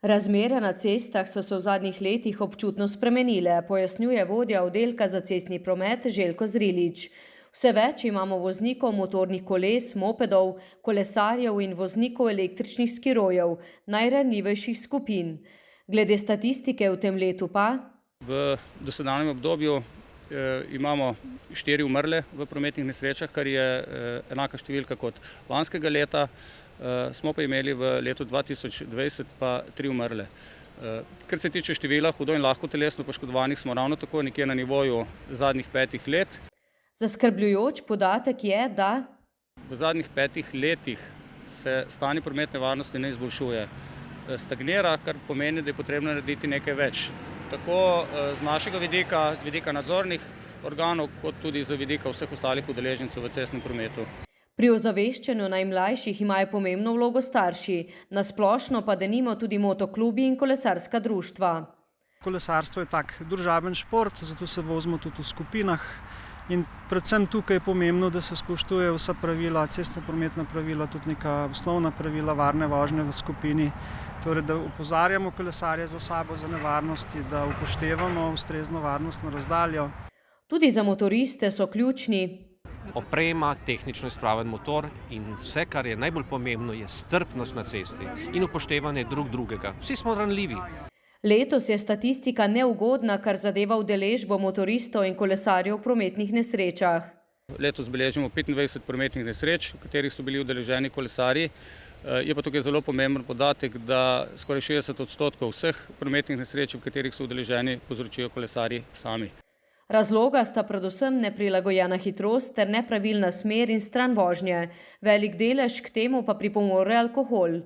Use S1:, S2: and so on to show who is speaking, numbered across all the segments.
S1: Razmere na cestah so se v zadnjih letih občutno spremenile, pojasnjuje vodja oddelka za cestni promet Željko Zrilič. Vse več imamo voznikov motornih koles, mopedov, kolesarjev in voznikov električnih skirojev, najranljivejših skupin. Glede statistike v tem letu pa
S2: v dosedanjem obdobju imamo 4 umrle v prometnih nesrečah, kar je enaka številka kot lanskega leta. Smo pa imeli v letu 2020 pa 3 umrle. Kar se tiče števila hudo in lahko telesno poškodovanih, smo ravno tako nekje na nivoju zadnjih 5 let.
S1: Zaskrbljujoč podatek je, da
S2: v zadnjih 5 letih se stanje prometne varnosti ne izboljšuje. Stagnira, kar pomeni, da je potrebno narediti nekaj več. Tako z našega vidika, z vidika nadzornih organov, kot tudi z vidika vseh ostalih udeležencev v cestnem prometu.
S1: Pri ozaveščanju najmlajših imajo pomembno vlogo starši, na splošno pa denimo tudi motoklubi in kolesarska društva.
S3: Kolesarstvo je tak družaben šport, zato se vozimo tudi v skupinah in predvsem tukaj je pomembno, da se spoštujejo vsa pravila, cestnoprometna pravila, tudi neka osnovna pravila varne vožnje v skupini. Torej, da opozarjamo kolesarje za sabo za nevarnosti, da upoštevamo ustrezno varnostno razdaljo.
S1: Tudi za motoriste so ključni
S4: oprema, tehnično izpraven motor in vse, kar je najbolj pomembno, je strpnost na cesti in upoštevanje drug drugega. Vsi smo ranljivi.
S1: Letos je statistika neugodna, kar zadeva udeležbo motoristov in kolesarjev v prometnih nesrečah.
S2: Letos beležimo 25 prometnih nesreč, v katerih so bili udeleženi kolesarji. Je pa tukaj zelo pomemben podatek, da skoraj 60% vseh prometnih nesreč, v katerih so udeleženi, povzročijo kolesarji sami.
S1: Razloga sta predvsem neprilagojena hitrost ter nepravilna smer in stran vožnje. Velik delež k temu pa pripomore alkohol.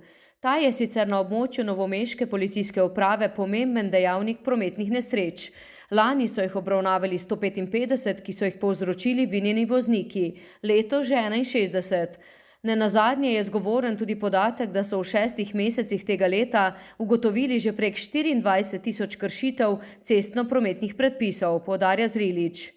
S1: Ta je sicer na območju novomeške policijske uprave pomemben dejavnik prometnih nesreč. Lani so jih obravnavali 155, ki so jih povzročili vinjeni vozniki, letos že 61. Nenazadnje je zgovoren tudi podatek, da so v 6 mesecih tega leta ugotovili že prek 24 tisoč kršitev cestno-prometnih predpisov, poudarja Zrilič.